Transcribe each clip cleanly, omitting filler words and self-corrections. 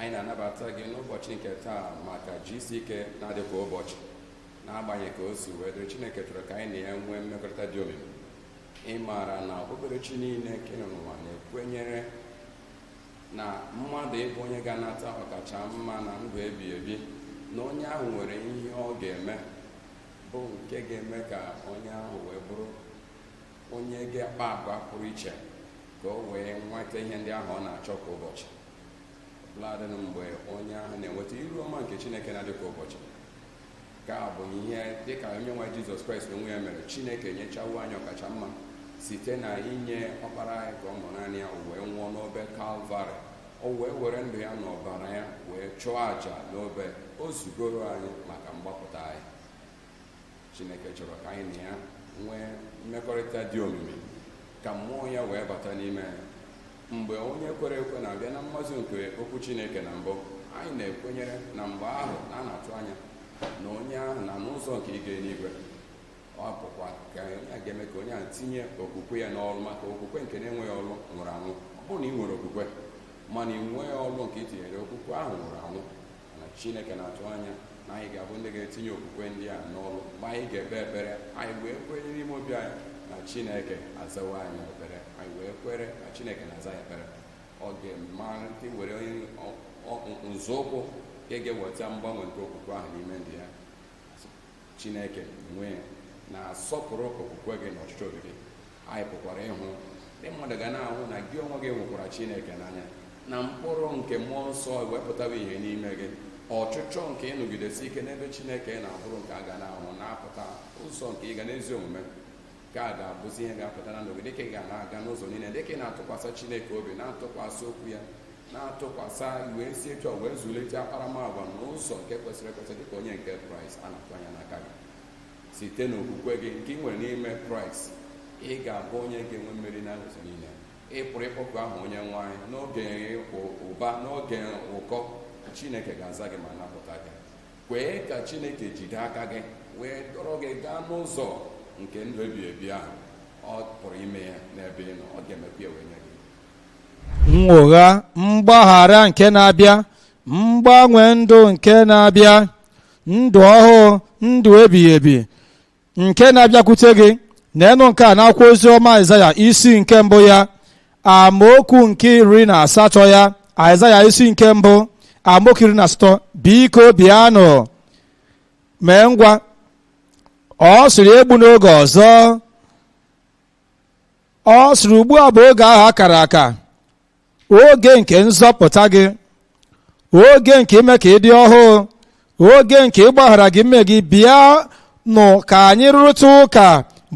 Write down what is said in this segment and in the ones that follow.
anyị na-anabata gị n'ụbọchị nke taa maka GCK na-adịkwa ụbọchị n'agbanyeghị ka o si wee dịrị. Chineke chọrọ ka anyị na ya nwee mmekọrịta dị omimi. Ị maara na okpukperechi niile nke nọ n'ụwa na-ekwenyere na mmadụ ịbụ onye ga-anata ọkacha mma na ndụ ebighị ebi, na onye ahụ nwere ihe ọ ga-eme bụ nke ga-eme ka onye ahụ wee bụrụ onye ga-akpa agwa pụrụ iche ka o wee nweta ihe ndị ahụ ọ na-achọ kwa ụbọchị. Ọbụladị mgbe onye ahụ na-enweta iru ọma nke Chineke na-adị kwa ụbọchị, ka bụ ihe dịka onye nwe Jizọs Kraịst onwe ya mere. Chineke nyechawo anyị ọkacha mma site na inye ọkpara anyị ka ọ mụrụ naanị ya, o wee nwụọ n'obe Kalvarị, o wee were ndụ ya na ọbara ya wee chụọ àjà n'obe. O zugoro anyị maka mgbapụta anyị. Chineke chọrọ ka anyị na ya nwee mmekọrịta dị omimi, ka mmụọ ya wee bata n'ime ya. Mgbe onye kwere ekwe na-abịa na mmazi nke okwu Chineke na mbụ, anyị na-ekwenyere na mgbe ahụ na a na-atụ anya na onye ahụ na n'ụzọ nke ịga eluigwe. Ọ bụkwa ka onye a ga-eme ka onye ahụ tinye okwukwe ya n'ọrụ, maka okwukwe nke na-enweghị ọrụ nwụrụ anwụ. Ọ bụrụ na ị nwere okwukwe mana ị nweghị ọrụ nke ị tinyere, okwukwe ahụ nwụrụ anwụ. Na Chineke na-atụ anya na anyị ga-abụ ndị ga-etinye okwukwe ndị a n'ọrụ. Mgbe anyị ga-ekpe ekpere, anyị wee kwenye n'ime obi anyị na Chineke azawa anyị ekpere, anyị wee kwere na Chineke na-aza ya ekpere. Ọ ga-emalite were nzọụkwụ nke ga-eweta mgbanwe nke okwukwe ahụ n'ime ndị ya. Chineke nwee na-asọpụrụ okwukwe gị na ọchịchọ obi gị. Anyị pụkwara ịhụ ndị mmadụ ga na-ahụ na gị onwe gị hụkwara Chineke n'anya, na mkpụrụ nke mmụọ nsọ ewepụtara ihe n'ime gị. Ọchịchọ nke ịnọgidesi ike n'ebe Chineke na-abụrụ nke a ga na-ahụ na-apụta ụzọ nke ịga n'ezi omume, ka a ga-abụzi ihe ga-apụta na ndụ gị dịka ị ga na-aga n'ụzọ niile, dịka ị na-atụkwasị Chineke obi, na-atụkwasị okwu ya, na-atụkwasị wee si etu wee zụlite akparamagwa n'ụzọ nke kwesịrị ekwesị dịka onye nke Kraịst a na-atụ anya n'aka gị. Site n'okwukwe gị nke ị nwere n'ime Kraịst, ị ga-abụ onye ga-enwe mmeri na ụzọ niile. Ị pụrụ ịkpọku ahụ onye nwe anyị n'oge ụba, n'oge ụkọ. Chineke ga-aza gị ma napụta gị. Kwee ka Chineke jide aka gị wee dọrọ gị gaa n'ụzọ nke ndụ ebighị ebi ahụ. Ọ pụrụ ime ya n'ebe ị nọ, ọ ga-emekwa ya wee nye gị nwogha, mgbaghara nke na-abịa, mgbanwe ndụ nke na-abịa, ndụ ọhụụ, ndụ ebighị ebi nke na-abịakwute gị. N'elu nke a n'akwụkwọ oziọma Aịzaya isi nke mbụ ya, amaokwu nke 18 ya. Aịzaya isi nke mbụ amaokwu 18, biko bịanụ mee ngwa. Ọ sịrị egbu n'oge ọzọ. Ọ sịrị ugbu a bụ oge ahụ akara aka, oge nke nzọpụta gị, oge nke ime ka ị dị ọhụụ, oge nke ịgbaghara gị mmehie gị. Bịa nụ ka anyị rụrịta ụka,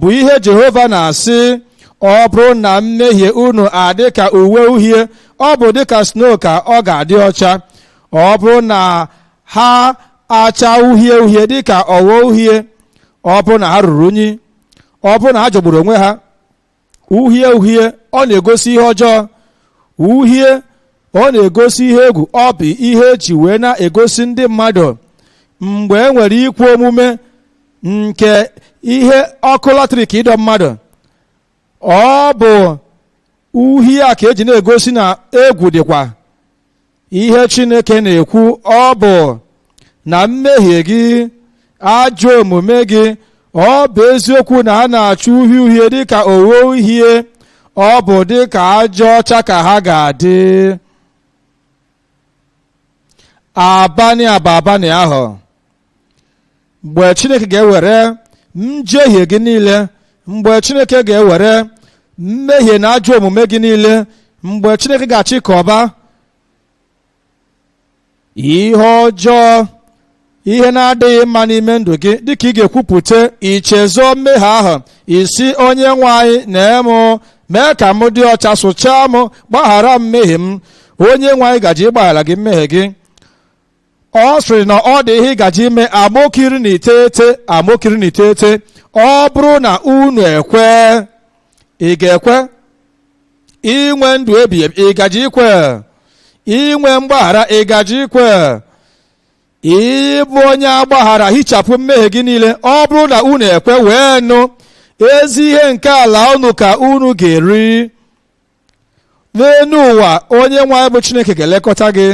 bụ ihe Jehova na-asị. Ọ bụrụ na mmehie unu adị ka uwe uhie, ọ bụ dịka snow ka ọ ga-adị ọcha. Ọ bụrụ na ha acha uhie uhie dịka ọghọ uhie, ọ bụrụ na ha ruru unyi, ọ bụrụ na ha jọgburu onwe ha. Uhie uhie ọ na-egosi ihe ọjọọ, uhie ọ na-egosi ihe egwu. Ọ bụ ihe eji wee na-egosi ndị mmadụ mgbe e nwere ikwu omume nke ihe ọkụ latrik ịdọ mmadụ. Ọ bụ uhie a ka eji na-egosi na egwu dịkwa. Ihe Chineke na-ekwu ọ bụ na mmehie gị, ajọ omume gị, ọ bụ eziokwu na ha na-acha uhie uhie dịka ogho uhie, ọ bụ dịka aja ọcha ka ha ga-adị. Abalị ahụ mgbe Chineke ga-ewere njehie gị niile, mgbe Chineke ga-ewere mmehie na ajọ omume gị niile, mgbe Chineke ga-achịkọba ihe ọjọọ, ihe na-adịghị mma n'ime ndụ gị, dịka ị ga-ekwupụta ichezọ mmehie ahụ, isi onye nwe anyị na-emu mee ka m dị ọcha, sụchaa m, gbaghara mmehie m. Onye nwe anyị gaji ịgbaghara gị mmehie gị. Ọ sịrị na ọ dị ihe ịgaji ime. Amaokwu 19, ọ bụrụ na unu ekwe, ị ga-ekwe inwe ndụ ebighị ebi, ị gaji ikwe inwe mgbaghara, ị gaji ikwe ịbụ onye agbaghara, hichapụ mmehie gị niile. Ọ bụrụ na unu ekwe wee nụ ezi ihe nke ala unu ka unu ga-eri. N'elu ụwa onye nwe anyị bụ Chineke ga-elekọta gị.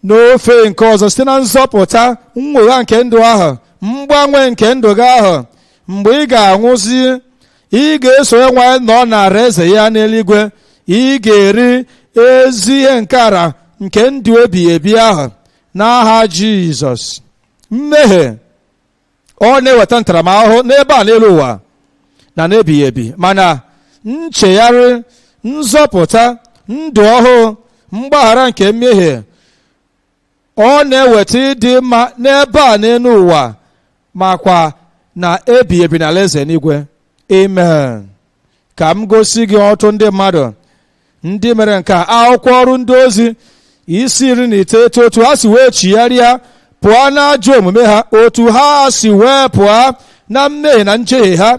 n'ofe nke ọzọ site na nzọpụta nnwogha nke ndụ ahụ, mgbanwe nke ndụ gị ahụ. Mgbe ị ga-anwụzi, ị ga-eso ya nwa nọ n'ala eze ya n'eluigwe. Ị ga-eri ezi ihe nke ara nke ndụ ebighị ebi ahụ n'aha Jizọs. Mmehie ọ na-eweta ntaramahụhụ n'ebe a n'elu ụwa na n'ebighị ebi, mana nchegharị, nzọpụta, ndụ ọhụụ, mgbaghara nke mmehie ọ na-eweta ịdị mma n'ebe a n'elu ụwa makwa na ebighị ebi n'ala eze n'igwe. Amen. Ka m gosi gị ọtụ ndị mmadụ ndị mere nke a. Akwụkwọ ọrụ ndị ozi isi 19, otu ha si wee chigharịa pụọ n'ajọ omume ha, otu ha si wee pụọ na mmehie na njehie ha,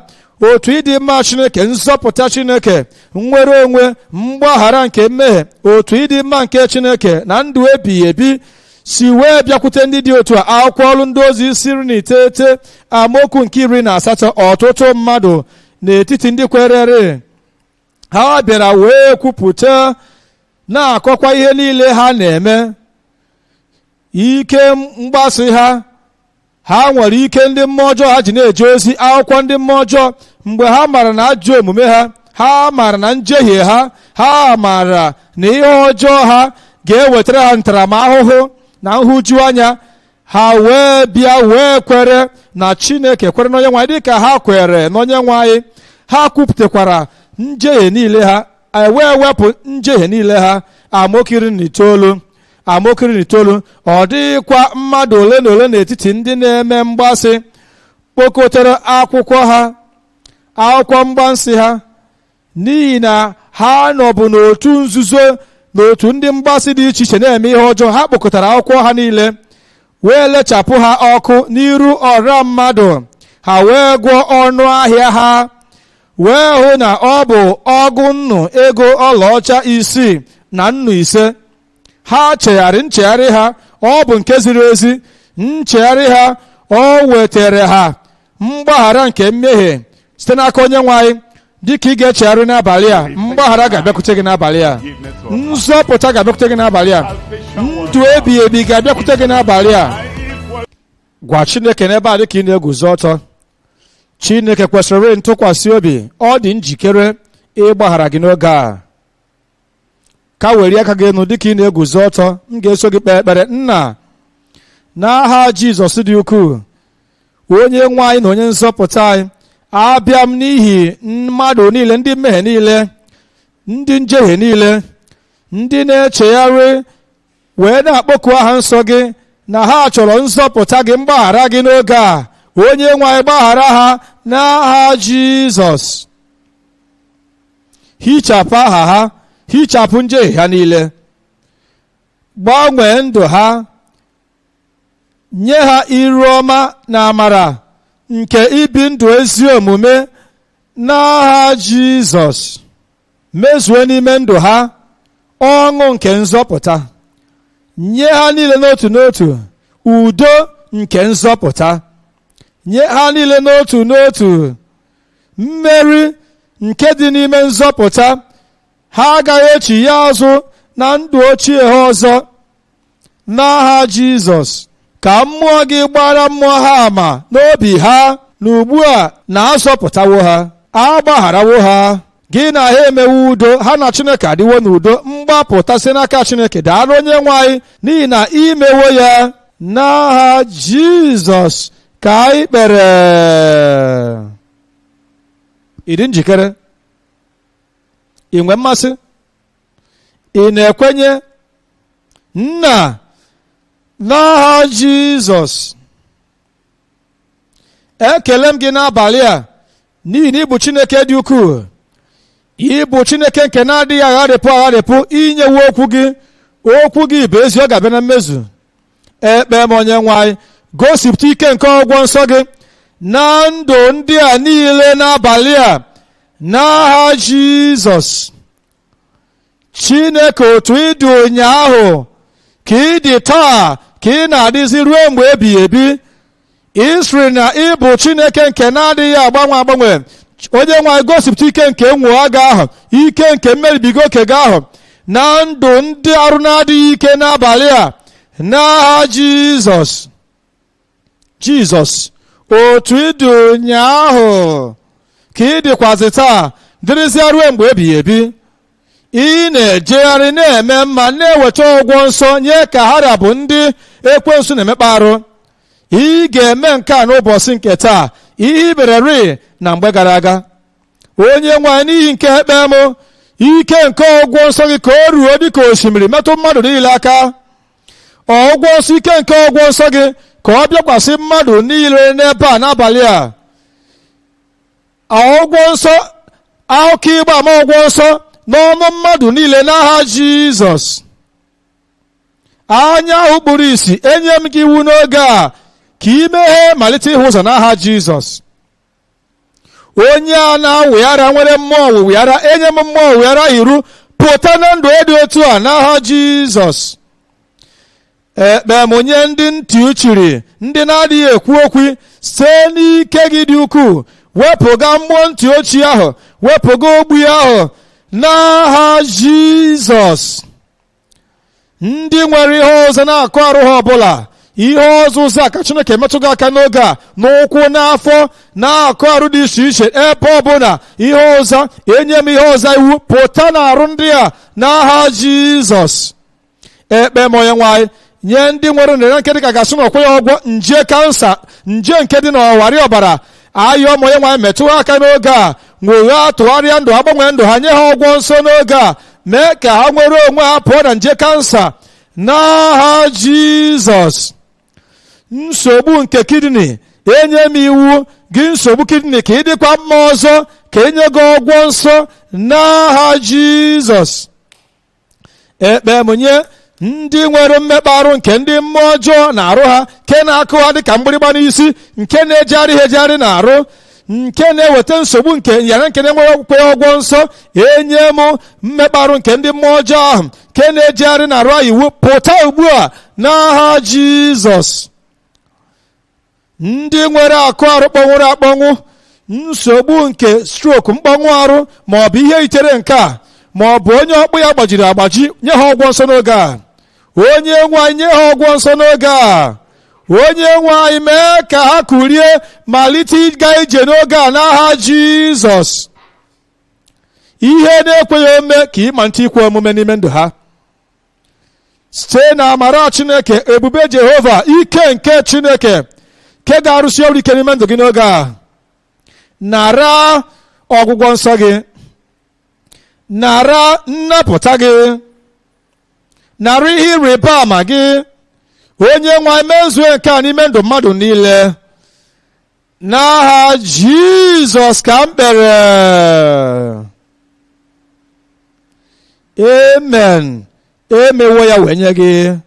otu ịdị mma Chineke, nzọpụta Chineke, nnwere onwe, mgbaghara nke mmehie, otu ịdị mma nke Chineke na ndụ ebighị ebi si wee bịakwute ndị dị otu a. Akwụkwọ ọrụ ndị ozi isi 19 amaokwu nke 18. Ọtụtụ mmadụ n'etiti ndị kwerere ha bịara wee kwupụta na-akọkwa ihe niile ha na-eme, ike mgbasị ha. Ha nwere ike ndị mmụọ ọjọọ ha ji na-eje ozi. Akwụkwọ ndị mmụọ ọjọọ, mgbe ha mara na ajọ omume ha, ha mara na njehie ha, ha mara na ihe ọjọọ ha ga-ewetara ha ntaramahụhụ na nhụju anya, ha wee bịa wee kwere na Chineke, kwere n'onye nwe anyị dịka ha kwere n'onye nwe anyị. Ha kwupụtakwara njehie niile ha, wee wepụ njehie niile ha. Amaokwu 19. Ọ dịghịkwa mmadụ ole na ole n'etiti ndị na-eme mgbasị kpokọtara akwụkwọ mgbansị ha, n'ihi na ha nọbụ n'otu nzuzo n'otu ndị mgbasị dị iche iche na-eme ihe ọjọọ. Ha kpokọtara akwụkwọ ha niile wee lechapụ ha ọkụ n'iru ọra mmadụ. Ha wee gụọ ọnụ ahịa ha, wee hụ na ọ bụ ọgụ nnu ego ọlaọcha 6 na nnu 5. Ha chegharị nchegharị ha, ọ bụ nke ziri ezi. Nchegharị ha ọ wetara ha mgbaghara nke mmehie site n'aka onye nwe anyị. Dịka ị ga-echegharị n'abalị a, mgbaghara ga-abịakwute gị n'abalị a, nzọpụta ga-abịakwute gị n'abalị a, ndụ ebighị ebi ga-abịakwute gị n'abalị a. Gwa Chineke n'ebe a dịka ị na-eguzo ọtọ, Chineke kwesịrị ntụkwasị obi, ọ dị njikere ịgbaghara gị n'oge a. Ka were aka gị enu dịka ị na-eguzo ọtọ, m ga-eso gị kpee ekpere. Nna, n'aha Jizọs dị ukwuu, onye nwe anyị na onye nzọpụta anyị, abịa m n'ihi mmadụ niile, ndị mmehie niile, ndị njehie niile, ndị na-echegharị wee na-akpọku aha nsọ gị na ha chọrọ nzọpụta gị, mgbaghara gị n'oge a. Onye nwe anyị, gbaghara ha n'aha Jizọs. Hichapụ aha ha, hichapụ njehie ha niile, gbanwee ndụ ha, nye ha iru ọma na amara nke ibi ndụ ezi omume n'aha Jizọs. Mezue n'ime ndụ ha ọṅụ nke nzọpụta, nye ha niile n'otu n'otu udo nke nzọpụta, nye ha niile n'otu n'otu mmeri nke dị n'ime nzọpụta. Ha agaghị echi ya azụ na ndụ ochie ha ọzọ n'aha Jizọs. Ka mmụọ gị gbara mmụọ ha ama n'obi ha na ugbu a na-azọpụtawo ha, agbagharawo ha, gị na ha emewo udo, ha na Chineke adịwo n'udo. Mgbapụta si n'aka Chineke daalụ onye nwe anyị, n'ihi na imewo ya n'aha Jizọs ka anyị kpere. Ị dị njikere? Ị nwee mmasị? Ị na-ekwenye? Nna, n'aha Jizọs, ekele m gị n'abalị a n'ihi na ị bụ Chineke dị ukwuu. Ị bụ Chineke nke na-adịghị agharịpụ inyewe okwu gị. Okwu gị bụ ezi, ọ ga-abịa na mmezu. Ekpe m onye nwe anyị, gosipụta ike nke ọgwụgwọ nsọ gị na ndụ ndị a niile n'abalị a n'aha Jizọs. Chineke, otu ị dị ụnyaahụ ka ị dị taa, ka ị na-adịzi ruo mgbe ebighị ebi. Ị sịrị na ị bụ Chineke nke na-adịghị agbanwe. Onye nwe anyị, gosipụta ike nke nwụọ gị ahụ, ike nke mmeribiga oke gị ahụ na ndụ ndị arụ na-adịghị ike n'abalị a n'aha Jizọs. Jizọs, otu ịdị ụnyaahụ ka ị dịkwazị taa, dịrịzịa ruo mgbe ebighị ebi. Ị na-ejegharị na-eme mma, na-eweta ụgwọ nsọ nye ka ha bụ ndị ekwensu na-emekpa arụ. Ị ga-eme nke a n'ụbọchị nke taa, ihe ibereri na mgbe gara aga. Onye nwe anyị, n'ihi nke ekpe m, ike nke ụgwọ nsọ gị ka o ruo dịka osimiri metụ mmadụ niile aka. Ụgwọ nsọ, ike nke ụgwọ nsọ gị ka ọ bịakwasị mmadụ niile n'ebe a n'abalị a. Ụgwọ nsọ, akụkọ ịgba ama ụgwọ nsọ n'ọnụ mmadụ niile n'aha Jizọs. Anya ahụ kpuru ìsì, enye m gị iwu n'oge a ka imeghe malite ịhụ ụzọ n'aha Jizọs. Onye a na-awụghara nwere mmụọ wụghara, enye m mmụọ wụghara iru, pụta na ndụ dị otu a n'aha Jizọs. Ekpe m nye ndị ntị uchiri, ndị na-adịghị ekwu okwu, site n'ike gị dị ukwuu, wepụga mmụọ ntị ochie ahụ, wepụga ogbu ahụ n'aha Jizọs. Ndị nwere ihe ọzọ na-akụ arụ ha ọbụla, ihe ọzụzụ a ka Chineke metụga aka n'oge a, n'ụkwụ, n'afọ, na-akụ arụ dị iche iche, ebe ọbụla ihe ọzọ, enye m ihe ọzọ iwu, pụta na arụ ndị a n'aha Jizọs. Ekpe m onye nwe anyị, nye ndị nwere nrịa nke dị ka gasị n'ọkwa ya ọgwọ nje kansa, nje nke dị n'ọwarị ọbara, ayọ m onye nwe anyị, metụ ha aka n'oge a, nwegha tụgharịa ndụ ha, gbanwee ndụ ha, nye ha ọgwọ nsọ n'oge a, mee ka ha nwere onwe ha pụọ na nje kansa n'aha Jizọs. Nsogbu nke kidney, enye m iwu gị, nsogbu kidney ka ị dịkwa mma ọzọ, ka enye gị ọgwọ nsọ n'aha Jizọs. Ekpe m nye ndị nwere mmekpa arụ nke ndị mmụọ ọjọọ na-arụ ha, nke na-akụ ha dịka mgbịrịgba n'isi, nke na-ejegharị ha ejegharị na-arụ, nke na-eweta nsogbu nke yara, nke na-enweghị okwukwe ọgwọ nsọ, enye m mmekpa arụ nke ndị mmụọ ọjọọ ahụ, nke na-ejegharị na-arụ ha iwu, pụta ugbu a n'aha Jizọs. Ndị nwere akụ arụ kpọnwụrụ akpọnwụ, nsogbu nke stroke, mkpọnwụ arụ, ma ọ bụ ihe itere nke a, ma ọ bụ onye ọkpụ ya gbajiri agbaji, nye ha ọgwọ nsọ n'oge a. Onye nwe anyị, nye ha ọgwọ nsọ n'oge a. Onye nwe anyị, mee ka ha kulie, malite ịga ije n'oge a n'aha Jizọs. Ihe na-ekweghị ome ka ịmalite ikwe omume n'ime ndụ ha, site na amara Chineke, ebube Jehova, ike nke Chineke nke ga-arụsi ọrụ ike n'ime ndụ gị n'oge a. Nara ọgwụgwọ nsọ gị, nara nnapụta gị, nara ihe ịrịba ama gị. Onye nwe anyị, mezue nke a n'ime ndụ mmadụ niile n'aha Jizọs ka m kpere. Amen. Emewo ya wee nye gị,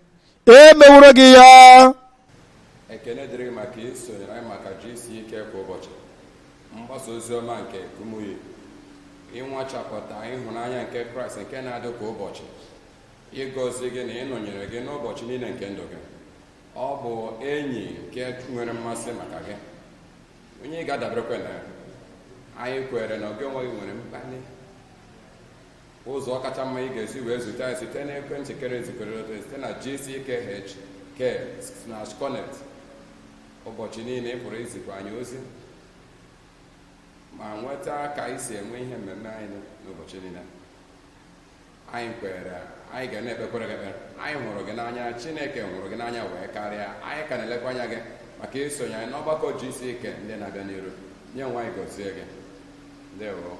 emeworo gị ya. Ekene dịrị maka isonyere anyị maka GCK kwa ụbọchị, mgbasa ozi ọma nke Kumuyi, ịnwachapụta ịhụnanya nke Kraịst nke na-adị kwa ụbọchị, ịgọzi gị na ịnọnyere gị n'ụbọchị niile nke ndụ gị. Ọ bụ enyi nke nwere mmasị maka gị, onye ị ga-adaberekwa na ya. Anyị kwere na gị onwe gị nwere mkpali, ụzọ kacha mma ị ga-esi wee zute anyị site n'ekwentị kere site na GCK/connect. Ụbọchị niile ị pụrụ izikwa anyị ozi ma nweta ka anyị si enwe ihe mmemme anyị n'ụbọchị niile. Anyị kwere, anyị ga na-ekpekwere gị ekpere. Anyị hụrụ gị n'anya, Chineke hụrụ gị n'anya wee karịa. Anyị ka na-elekwa anya gị maka isonye anyị n'ọgbakọ GCK ndị na-abịa n'iru. Nye nwa anyị gọzie gị. Ndewo.